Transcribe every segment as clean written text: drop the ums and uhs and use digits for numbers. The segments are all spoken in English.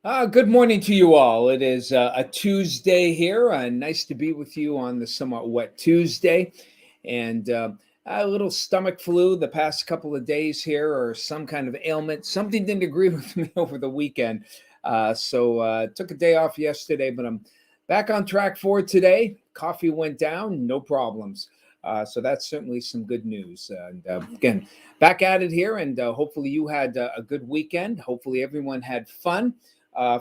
Good morning to you all. It is a Tuesday here. Nice to be with you on the somewhat wet Tuesday. And a little stomach flu the past couple of days here, or some kind of ailment. Something didn't agree with me over the weekend. So took a day off yesterday, but I'm back on track for today. Coffee went down, no problems. So that's certainly some good news. And again, back at it here. And hopefully you had a good weekend. Hopefully everyone had fun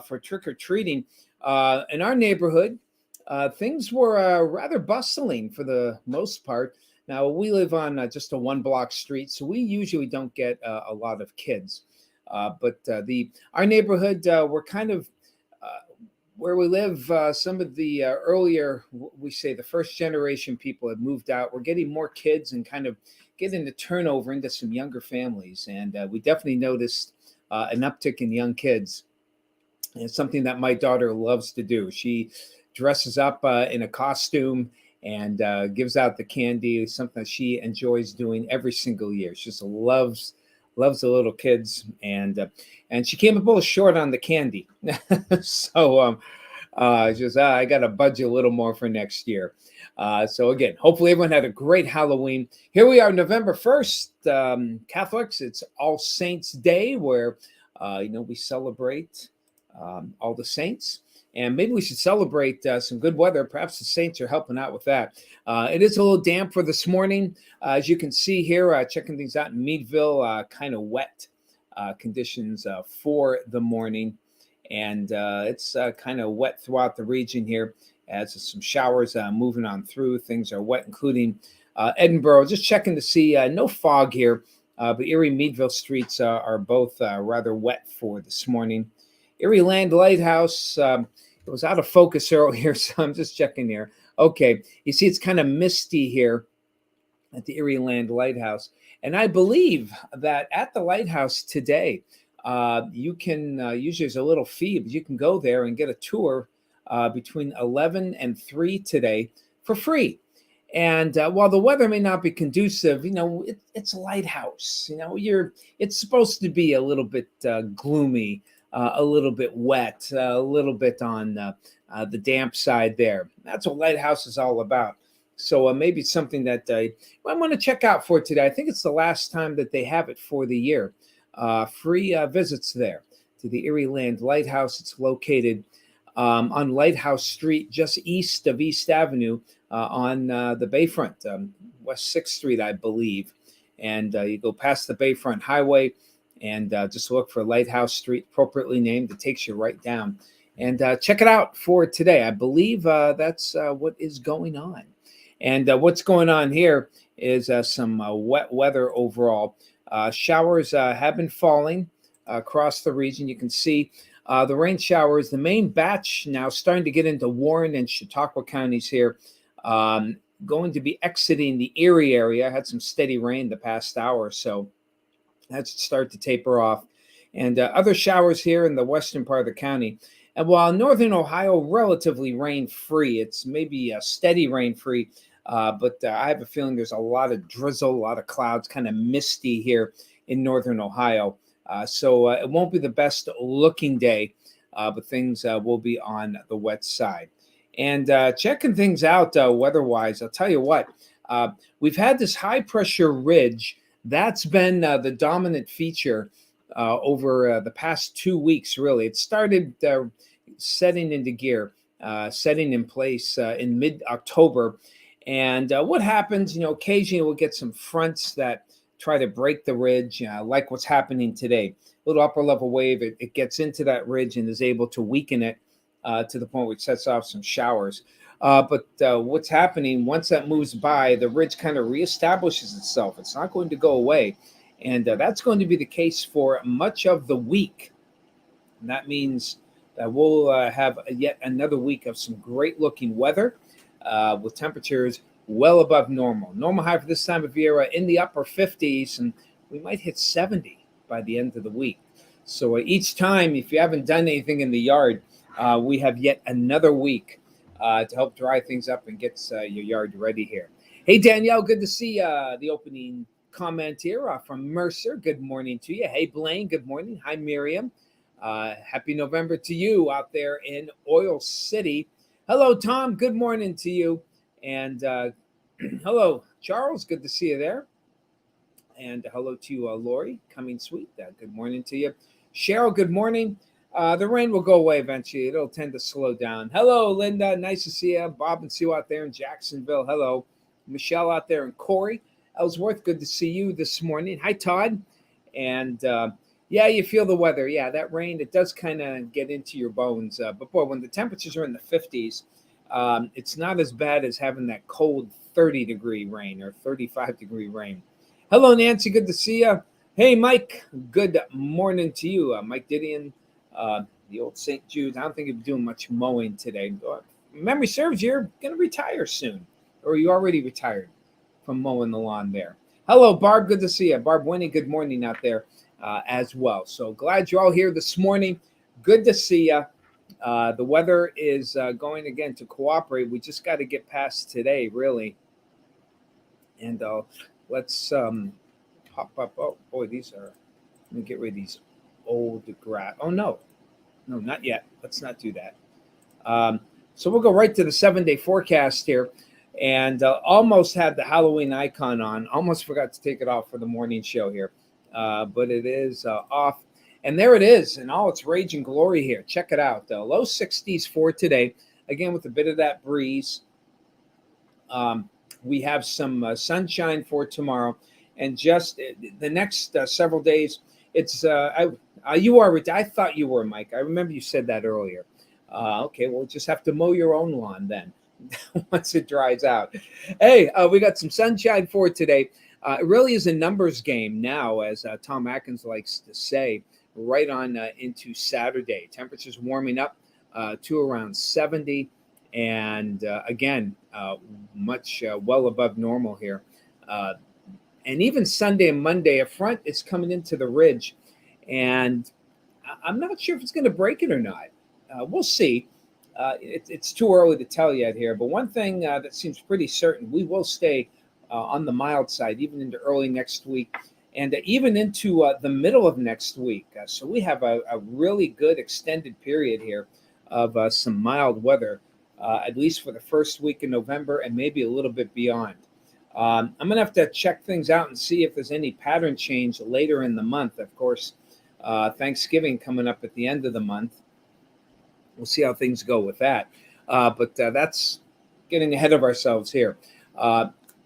for trick or treating. In our neighborhood, things were rather bustling for the most part. Now, we live on just a one block street, so we usually don't get a lot of kids. But our neighborhood, we're kind of where we live, some of the earlier, we say the first generation people have moved out. We're getting more kids and kind of getting the turnover into some younger families. And we definitely noticed an uptick in young kids. It's something that my daughter loves to do. She dresses up in a costume and gives out the candy. It's something that she enjoys doing every single year. She just loves the little kids, and she came up a little short on the candy. So just I got to budget a little more for next year. So again, hopefully everyone had a great Halloween. Here we are, November 1st. Catholics, it's All Saints Day, where we celebrate all the saints. And maybe we should celebrate some good weather. Perhaps the Saints are helping out with that. It is a little damp for this morning. As you can see here, checking things out in Meadville, kind of wet conditions for the morning. And it's kind of wet throughout the region here as some showers moving on through. Things are wet, including Edinburgh. Just checking to see no fog here, but Erie Meadville streets are both rather wet for this morning. Erie Land Lighthouse, it was out of focus earlier, so I'm just checking here. Okay, you see it's kind of misty here at the Erie Land Lighthouse. And I believe that at the lighthouse today, you can, usually there's a little fee, but you can go there and get a tour between 11 and 3 today for free. And while the weather may not be conducive, it's a lighthouse. It's supposed to be a little bit gloomy, a little bit wet, a little bit on the damp side there. That's what Lighthouse is all about. So maybe it's something that I want to check out for today. I think it's the last time that they have it for the year. Free visits there to the Erie Land Lighthouse. It's located on Lighthouse Street, just east of East Avenue on the Bayfront, West 6th Street, I believe. And you go past the Bayfront Highway, and just look for Lighthouse Street, appropriately named. It takes you right down. And check it out for today. I believe that's what is going on. And what's going on here is some wet weather overall. Showers have been falling across the region. You can see the rain showers, the main batch now starting to get into Warren and Chautauqua counties here. Going to be exiting the Erie area. Had some steady rain the past hour or so. That's start to taper off. And other showers here in the western part of the county. And while northern Ohio, relatively rain-free, it's maybe a steady rain-free, but I have a feeling there's a lot of drizzle, a lot of clouds, kind of misty here in northern Ohio. So it won't be the best looking day, but things will be on the wet side. And checking things out weather-wise, I'll tell you what, we've had this high-pressure ridge. That's been the dominant feature over the past 2 weeks, really. It started setting into gear, setting in place in mid-October. And what happens, occasionally we'll get some fronts that try to break the ridge, like what's happening today. A little upper level wave, it gets into that ridge and is able to weaken it to the point where it sets off some showers. But what's happening, once that moves by, the ridge kind of reestablishes itself. It's not going to go away. And that's going to be the case for much of the week. And that means that we'll have yet another week of some great looking weather with temperatures well above normal. Normal high for this time of year in the upper 50s, and we might hit 70 by the end of the week. So each time, if you haven't done anything in the yard, we have yet another week to help dry things up and get your yard ready here. Hey, Danielle, good to see the opening comment here from Mercer. Good morning to you. Hey, Blaine, good morning. Hi, Miriam. Happy November to you out there in Oil City. Hello, Tom. Good morning to you. And hello, Charles. Good to see you there. And hello to you, Lori. Coming sweet. Good morning to you. Cheryl, good morning. The rain will go away eventually. It'll tend to slow down. Hello, Linda. Nice to see you. Bob and Sue out there in Jacksonville. Hello. Michelle out there in Corey. Ellsworth, good to see you this morning. Hi, Todd. And yeah, you feel the weather. Yeah, that rain, it does kind of get into your bones. But boy, when the temperatures are in the 50s, it's not as bad as having that cold 30-degree rain or 35-degree rain. Hello, Nancy. Good to see you. Hey, Mike. Good morning to you. Mike Didion, the old St. Jude. I don't think you're doing much mowing today. Memory serves, you're going to retire soon. Or you already retired from mowing the lawn there. Hello, Barb. Good to see you. Barb Winnie, good morning out there as well. So glad you're all here this morning. Good to see you. The weather is going again to cooperate. We just got to get past today, really. And let's hop up. Oh, boy, these are, let me get rid of these old grass. Oh, no, not yet. Let's not do that. So we'll go right to the 7-day forecast here. And almost had the Halloween icon on. Almost forgot to take it off for the morning show here. But it is off. And there it is in all its rage and glory here. Check it out. Low 60s for today. Again, with a bit of that breeze. We have some sunshine for tomorrow. And just the next several days, it's you are. I thought you were, Mike. I remember you said that earlier. Okay, well, just have to mow your own lawn then. Once it dries out. Hey, we got some sunshine for today. It really is a numbers game now, as Tom Atkins likes to say, right on into Saturday. Temperatures warming up to around 70. And again, much well above normal here. And even Sunday and Monday, a front is coming into the ridge. And I'm not sure if it's going to break it or not. We'll see. It's too early to tell yet here, but one thing that seems pretty certain, we will stay on the mild side even into early next week and even into the middle of next week. So we have a really good extended period here of some mild weather, at least for the first week in November and maybe a little bit beyond. I'm going to have to check things out and see if there's any pattern change later in the month. Of course, Thanksgiving coming up at the end of the month. We'll see how things go with that. But that's getting ahead of ourselves here.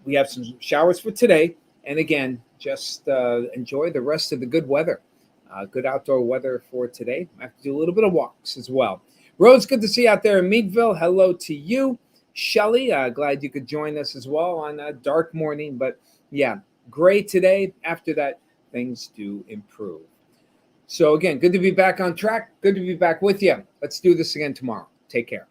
We have some showers for today. And again, just enjoy the rest of the good weather. Good outdoor weather for today. I have to do a little bit of walks as well. Rose, good to see you out there in Meadville. Hello to you. Shelly, glad you could join us as well on a dark morning. But yeah, gray today. After that, things do improve. So again, good to be back on track. Good to be back with you. Let's do this again tomorrow. Take care.